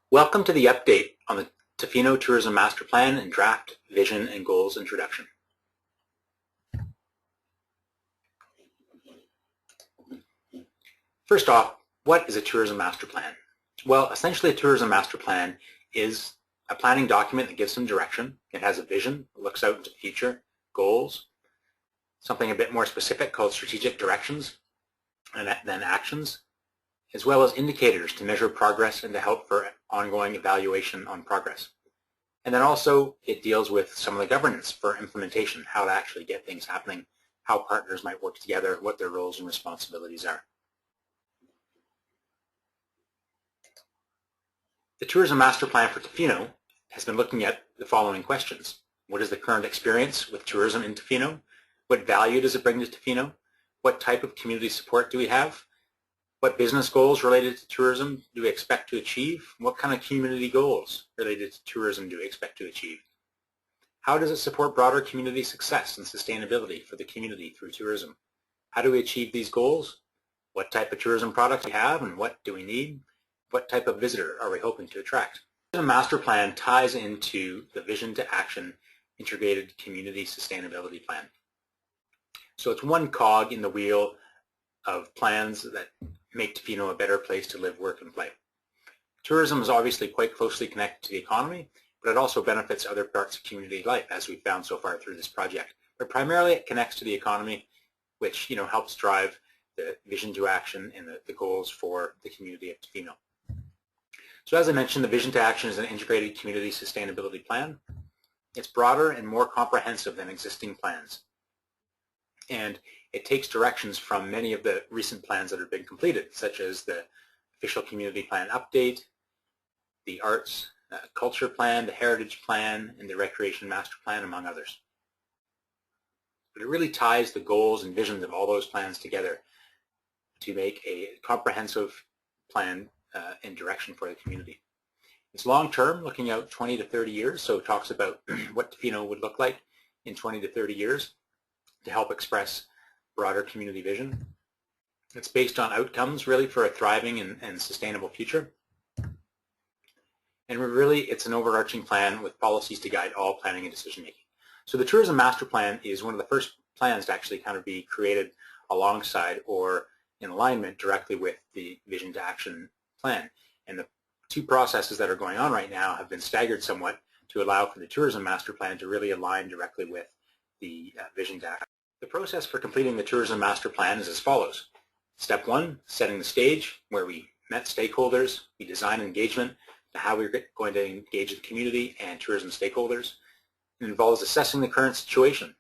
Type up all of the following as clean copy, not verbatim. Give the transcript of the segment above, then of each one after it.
Welcome to the update on the Tofino Tourism Master Plan and Draft Vision and Goals Introduction. First off, what is a tourism master plan? Well, essentially a tourism master plan is a planning document that gives some direction. It has a vision, it looks out into the future, goals, something a bit more specific called strategic directions, and then actions, as well as indicators to measure progress and to help for ongoing evaluation on progress. And then also it deals with some of the governance for implementation, how to actually get things happening, how partners might work together, what their roles and responsibilities are. The Tourism Master Plan for Tofino has been looking at the following questions. What is the current experience with tourism in Tofino? What value does it bring to Tofino? What type of community support do we have? What business goals related to tourism do we expect to achieve? What kind of community goals related to tourism do we expect to achieve? How does it support broader community success and sustainability for the community through tourism? How do we achieve these goals? What type of tourism products do we have and what do we need? What type of visitor are we hoping to attract? The master plan ties into the Vision to Action Integrated Community Sustainability Plan. So it's one cog in the wheel of plans that make Tofino a better place to live, work, and play. Tourism is obviously quite closely connected to the economy, but it also benefits other parts of community life, as we've found so far through this project. But primarily it connects to the economy, which helps drive the vision to action and the goals for the community of Tofino. So as I mentioned, the Vision to Action is an integrated community sustainability plan. It's broader and more comprehensive than existing plans. And it takes directions from many of the recent plans that have been completed, such as the Official Community Plan Update, the Arts Culture Plan, the Heritage Plan, and the Recreation Master Plan, among others. But it really ties the goals and visions of all those plans together to make a comprehensive plan and direction for the community. It's long-term, looking out 20 to 30 years, so it talks about what Tofino would look like in 20 to 30 years to help express broader community vision. It's based on outcomes, really, for a thriving and sustainable future. And really, it's an overarching plan with policies to guide all planning and decision-making. So the Tourism Master Plan is one of the first plans to actually kind of be created alongside or in alignment directly with the Vision to Action plan. And the two processes that are going on right now have been staggered somewhat to allow for the Tourism Master Plan to really align directly with the Vision to Action. The process for completing the Tourism Master Plan is as follows. Step one, setting the stage, where we met stakeholders, we design engagement to how we're going to engage the community and tourism stakeholders. It involves assessing the current situation.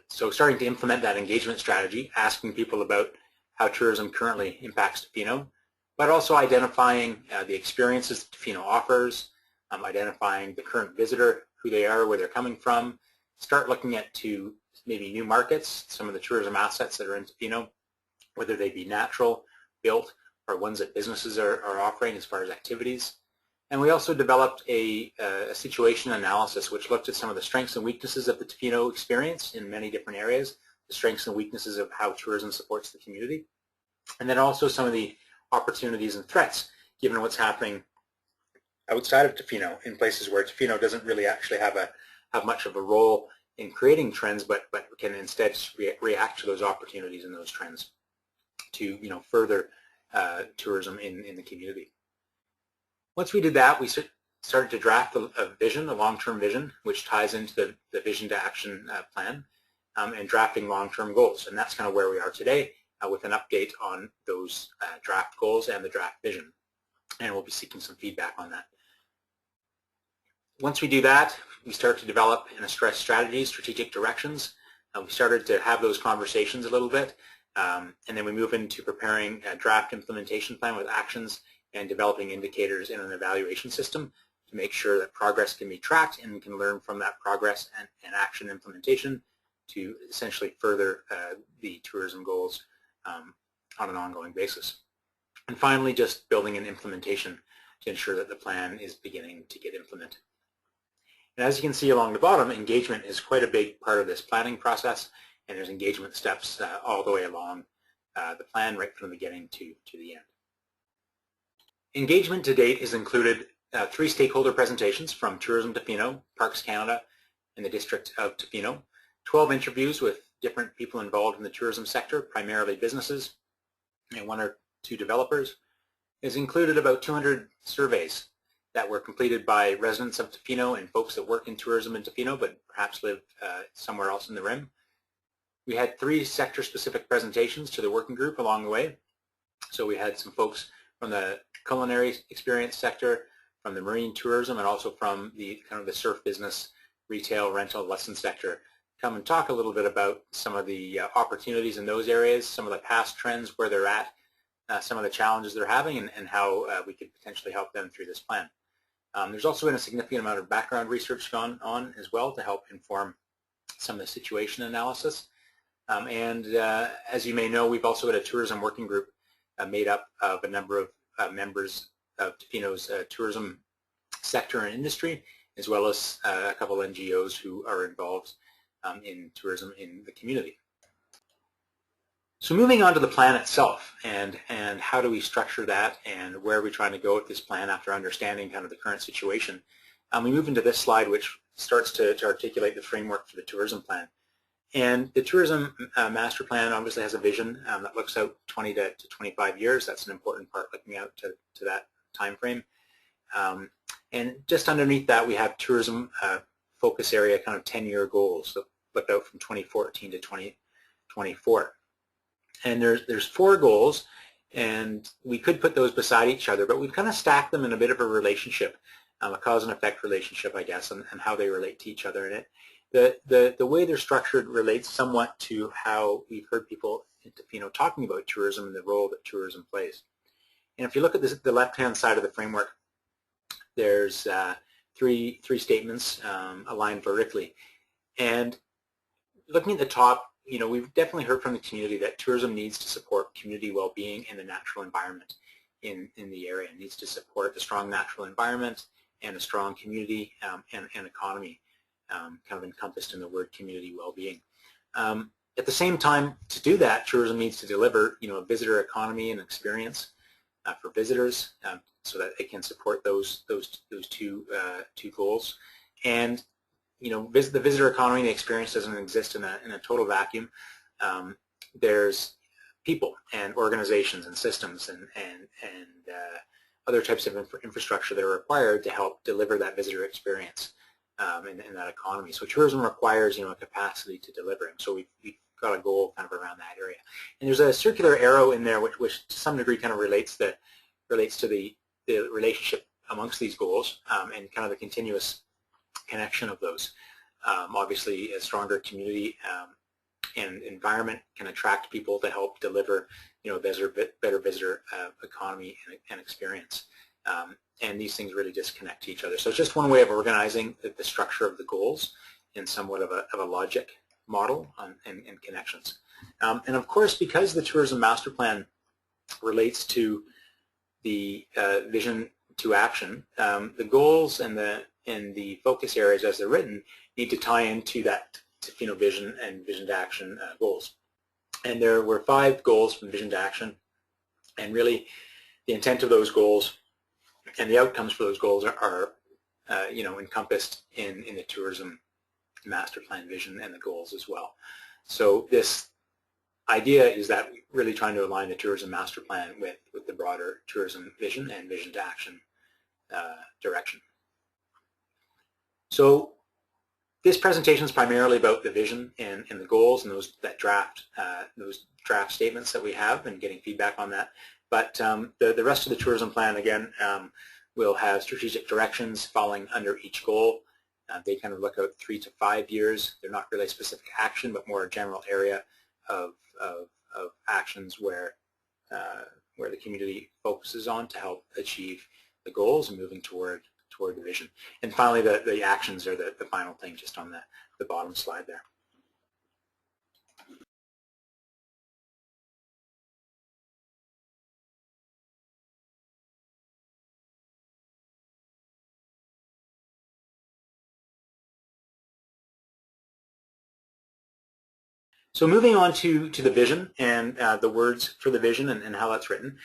So starting to implement that engagement strategy, asking people about how tourism currently impacts Tofino, but also identifying the experiences that Tofino offers, identifying the current visitor, who they are, where they're coming from, start looking at to maybe new markets, some of the tourism assets that are in Tofino, whether they be natural, built, or ones that businesses are offering as far as activities. And we also developed a situation analysis which looked at some of the strengths and weaknesses of the Tofino experience in many different areas, the strengths and weaknesses of how tourism supports the community, and then also some of the opportunities and threats given what's happening outside of Tofino in places where Tofino doesn't really actually have much of a role in creating trends, but can instead react to those opportunities and those trends to further tourism in the community. Once we did that, we started to draft a vision, a long-term vision, which ties into the Vision to Action plan, and drafting long-term goals. And that's kind of where we are today with an update on those draft goals and the draft vision. And we'll be seeking some feedback on that. Once we do that, we start to develop and stress strategies, strategic directions. We started to have those conversations a little bit, and then we move into preparing a draft implementation plan with actions and developing indicators in an evaluation system to make sure that progress can be tracked and we can learn from that progress and action implementation to essentially further the tourism goals on an ongoing basis. And finally, just building an implementation to ensure that the plan is beginning to get implemented. And as you can see along the bottom, engagement is quite a big part of this planning process, and there's engagement steps all the way along the plan right from the beginning to the end. Engagement to date has included 3 stakeholder presentations from Tourism Tofino, Parks Canada, and the District of Tofino, 12 interviews with different people involved in the tourism sector, primarily businesses, and 1 or 2 developers. It has included about 200 surveys that were completed by residents of Tofino and folks that work in tourism in Tofino but perhaps live somewhere else in the rim. We had 3 sector-specific presentations to the working group along the way. So we had some folks from the culinary experience sector, from the marine tourism, and also from the kind of the surf business, retail, rental, lesson sector come and talk a little bit about some of the opportunities in those areas, some of the past trends, where they're at, some of the challenges they're having, and how we could potentially help them through this plan. There's also been a significant amount of background research gone on as well to help inform some of the situation analysis. As you may know, we've also got a tourism working group made up of a number of members of Tofino's tourism sector and industry, as well as a couple of NGOs who are involved in tourism in the community. So moving on to the plan itself, and how do we structure that, and where are we trying to go with this plan after understanding kind of the current situation, we move into this slide, which starts to articulate the framework for the tourism plan. And the tourism master plan obviously has a vision that looks out 20 to 25 years. That's an important part, looking out to that time frame. And just underneath that, we have tourism focus area kind of 10-year goals that look out from 2014 to 2024. And there's 4 goals, and we could put those beside each other, but we've kind of stacked them in a bit of a relationship, a cause and effect relationship, I guess, and how they relate to each other. And the way they're structured relates somewhat to how we've heard people in Tofino talking about tourism and the role that tourism plays. And if you look at the left-hand side of the framework, there's three statements aligned vertically. And looking at the top, you know, we've definitely heard from the community that tourism needs to support community well-being and the natural environment in the area. It needs to support a strong natural environment and a strong community and economy, kind of encompassed in the word community well-being. At the same time, to do that, tourism needs to deliver, you know, a visitor economy and experience for visitors, so that it can support those two goals. And you know, the visitor economy and the experience doesn't exist in a total vacuum. There's people and organizations and systems and other types of infrastructure that are required to help deliver that visitor experience in that economy. So tourism requires, you know, a capacity to deliver. And so we've got a goal kind of around that area. And there's a circular arrow in there which to some degree kind of relates to the relationship amongst these goals and kind of the continuous connection of those. Obviously, a stronger community and environment can attract people to help deliver, you know, better visitor economy and experience. And these things really disconnect to each other. So it's just one way of organizing the structure of the goals in somewhat of a logic model and connections. And of course, because the tourism master plan relates to the vision to action, the goals and the focus areas as they're written need to tie into that Tofino vision and vision to action goals. And there were 5 goals from vision to action, and really the intent of those goals and the outcomes for those goals are you know, encompassed in the tourism master plan vision and the goals as well. So this idea is that we're really trying to align the tourism master plan with the broader tourism vision and vision to action direction. So this presentation is primarily about the vision and the goals and those draft statements that we have and getting feedback on that. But the rest of the tourism plan, again, will have strategic directions falling under each goal. They kind of look out 3 to 5 years. They're not really specific action, but more a general area of actions where the community focuses on to help achieve the goals and moving toward the vision. And finally, the actions are the final thing, just on the bottom slide there. So moving on to the vision and the words for the vision and how that's written.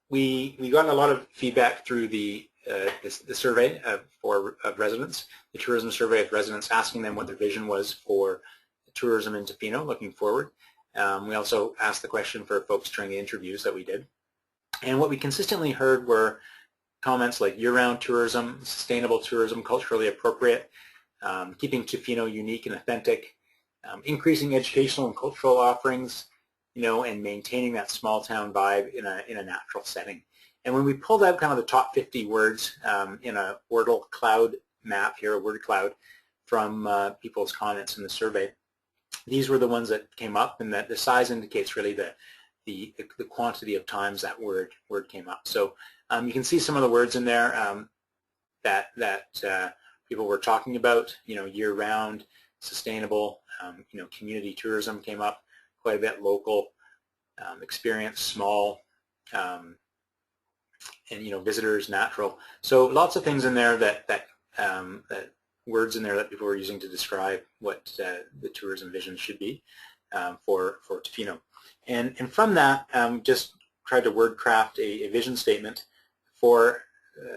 we got a lot of feedback through the survey of residents, the tourism survey of residents, asking them what their vision was for tourism in Tofino looking forward. We also asked the question for folks during the interviews that we did. And what we consistently heard were comments like year-round tourism, sustainable tourism, culturally appropriate, keeping Tofino unique and authentic, increasing educational and cultural offerings, and maintaining that small town vibe in a natural setting. And when we pulled out kind of the top 50 words in a Wordle cloud map here, a word cloud, from people's comments in the survey, these were the ones that came up, and that the size indicates really the quantity of times that word came up. So you can see some of the words in there that people were talking about. Year-round, sustainable, community tourism came up quite a bit, local, experience, small, and visitors, natural. So lots of things in there that words in there that people were using to describe what the tourism vision should be for Tofino. And from that, just tried to word craft a vision statement for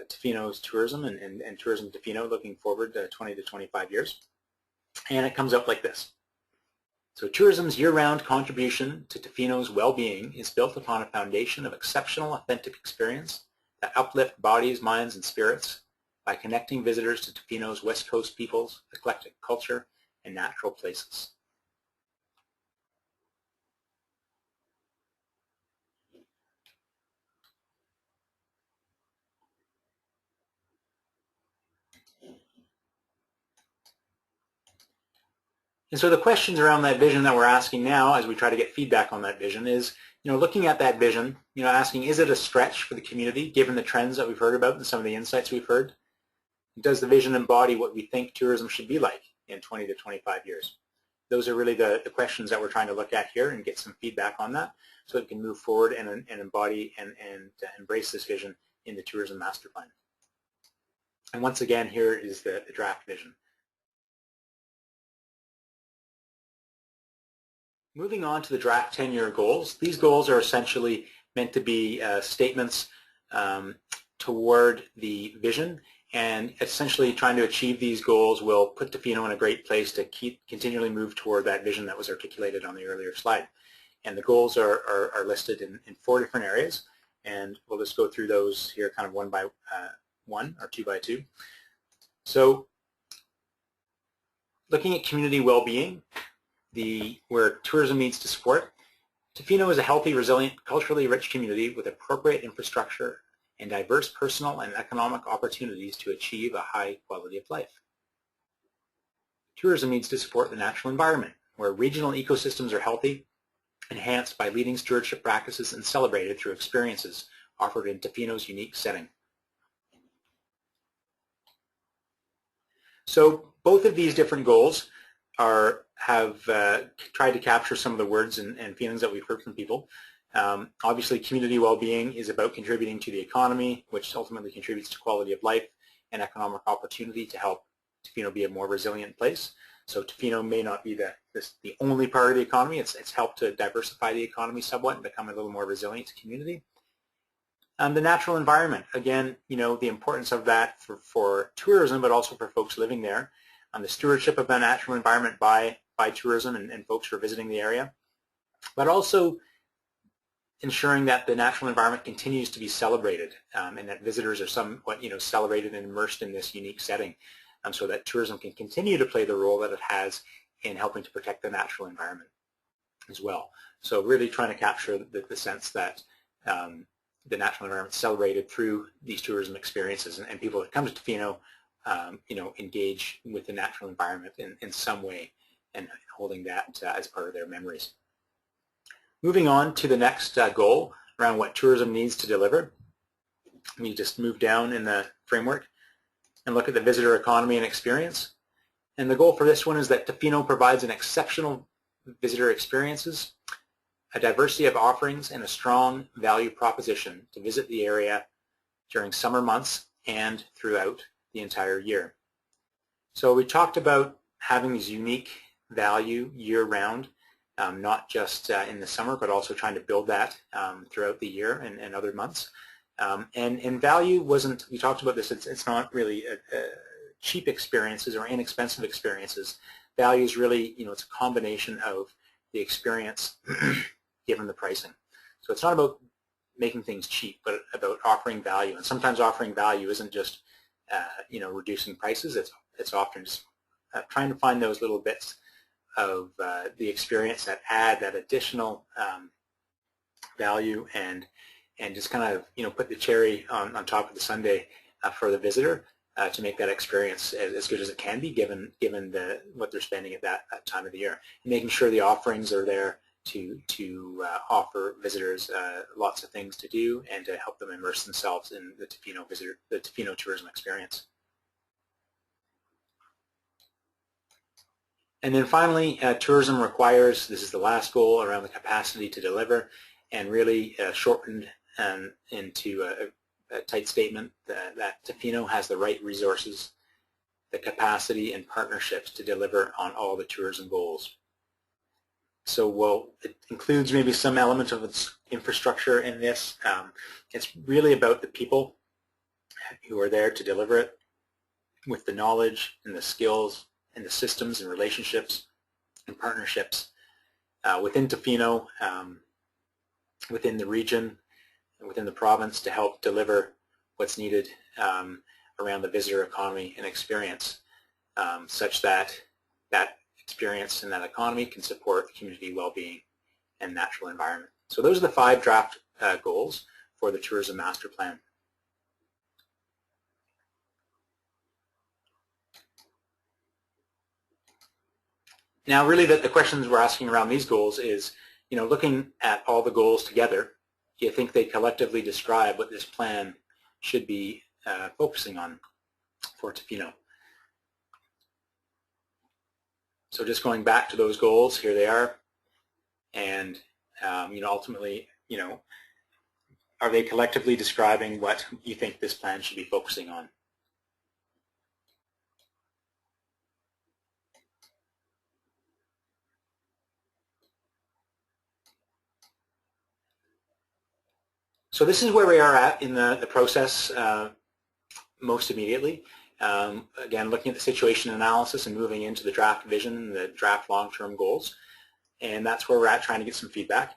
Tofino's tourism and tourism Tofino looking forward to 20 to 25 years. And it comes out like this. So tourism's year-round contribution to Tofino's well-being is built upon a foundation of exceptional, authentic experience that uplift bodies, minds, and spirits by connecting visitors to Tofino's West Coast peoples, eclectic culture, and natural places. And so the questions around that vision that we're asking now as we try to get feedback on that vision is, looking at that vision, asking, is it a stretch for the community given the trends that we've heard about and some of the insights we've heard? Does the vision embody what we think tourism should be like in 20 to 25 years? Those are really the questions that we're trying to look at here and get some feedback on that so that we can move forward and embody and embrace this vision in the tourism master plan. And once again, here is the draft vision. Moving on to the draft 10-year goals. These goals are essentially meant to be statements toward the vision, and essentially trying to achieve these goals will put Tofino in a great place to continually move toward that vision that was articulated on the earlier slide. And the goals are listed in 4 different areas, and we'll just go through those here kind of one by one or 2 by 2. So looking at community well-being, where tourism needs to support, Tofino is a healthy, resilient, culturally rich community with appropriate infrastructure and diverse personal and economic opportunities to achieve a high quality of life. Tourism needs to support the natural environment, where regional ecosystems are healthy, enhanced by leading stewardship practices, and celebrated through experiences offered in Tofino's unique setting. So both of these different goals have tried to capture some of the words and feelings that we've heard from people. Obviously, community well-being is about contributing to the economy, which ultimately contributes to quality of life and economic opportunity to help Tofino be a more resilient place. So Tofino may not be the only part of the economy. It's helped to diversify the economy somewhat and become a little more resilient community. The natural environment, again, the importance of that for tourism, but also for folks living there. The stewardship of the natural environment by tourism and folks who are visiting the area, but also ensuring that the natural environment continues to be celebrated and that visitors are somewhat celebrated and immersed in this unique setting, so that tourism can continue to play the role that it has in helping to protect the natural environment as well. So really trying to capture the sense that the natural environment is celebrated through these tourism experiences, and people that come to Tofino engage with the natural environment in some way and holding that as part of their memories. Moving on to the next goal around what tourism needs to deliver. We just move down in the framework and look at the visitor economy and experience. And the goal for this one is that Tofino provides an exceptional visitor experiences, a diversity of offerings, and a strong value proposition to visit the area during summer months and throughout the entire year. So we talked about having these unique value year-round not just in the summer, but also trying to build that throughout the year and other months. And value wasn't, we talked about this, it's not really cheap experiences or inexpensive experiences. Value is really, it's a combination of the experience given the pricing. So it's not about making things cheap, but about offering value. And sometimes offering value isn't just, reducing prices. It's often just trying to find those little bits of the experience that add that additional value and just kind of put the cherry on top of the sundae for the visitor to make that experience as good as it can be given what they're spending at that time of the year. And making sure the offerings are there to offer visitors lots of things to do and to help them immerse themselves in the Tofino tourism experience. And then finally, tourism requires, this is the last goal around the capacity to deliver, and really shortened into a tight statement that Tofino has the right resources, the capacity and partnerships to deliver on all the tourism goals. So it includes maybe some element of its infrastructure in this. It's really about the people who are there to deliver it with the knowledge and the skills and the systems and relationships and partnerships within Tofino, within the region, and within the province to help deliver what's needed around the visitor economy and experience such that that experience and that economy can support community well-being and natural environment. So those are the 5 draft goals for the Tourism Master Plan. Now really the questions we're asking around these goals is, looking at all the goals together, do you think they collectively describe what this plan should be focusing on for Tofino? So just going back to those goals, here they are, and ultimately, are they collectively describing what you think this plan should be focusing on? So this is where we are at in the process most immediately. Again, looking at the situation analysis and moving into the draft vision, the draft long-term goals, and that's where we're at, trying to get some feedback.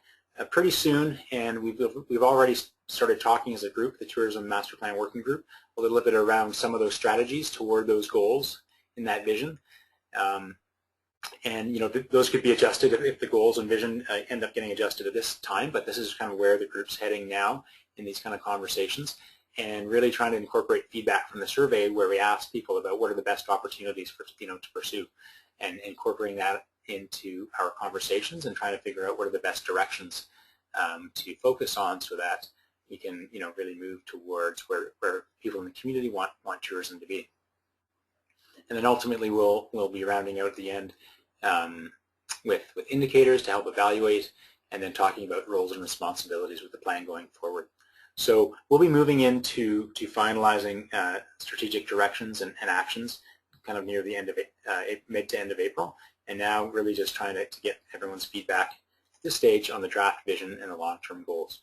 Pretty soon, and we've already started talking as a group, the Tourism Master Plan Working Group, a little bit around some of those strategies toward those goals in that vision. And those could be adjusted if the goals and vision end up getting adjusted at this time, but this is kind of where the group's heading now in these kind of conversations, and really trying to incorporate feedback from the survey where we ask people about what are the best opportunities for Tofino to pursue, and incorporating that into our conversations and trying to figure out what are the best directions to focus on so that we can really move towards where people in the community want tourism to be. And then ultimately we'll be rounding out at the end with indicators to help evaluate, and then talking about roles and responsibilities with the plan going forward. So we'll be moving into finalizing strategic directions and actions kind of near the end of mid to end of April, and now really just trying to get everyone's feedback at this stage on the draft vision and the long-term goals.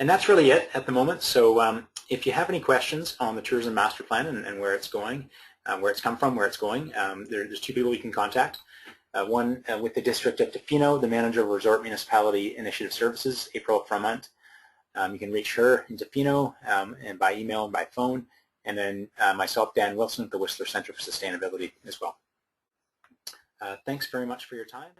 And that's really it at the moment. So if you have any questions on the Tourism Master Plan and where it's going, where it's come from, where it's going, there's 2 people you can contact. One with the District of Tofino, the Manager of Resort Municipality Initiative Services, April Froment. You can reach her in Tofino and by email and by phone. And then myself, Dan Wilson, at the Whistler Center for Sustainability as well. Thanks very much for your time.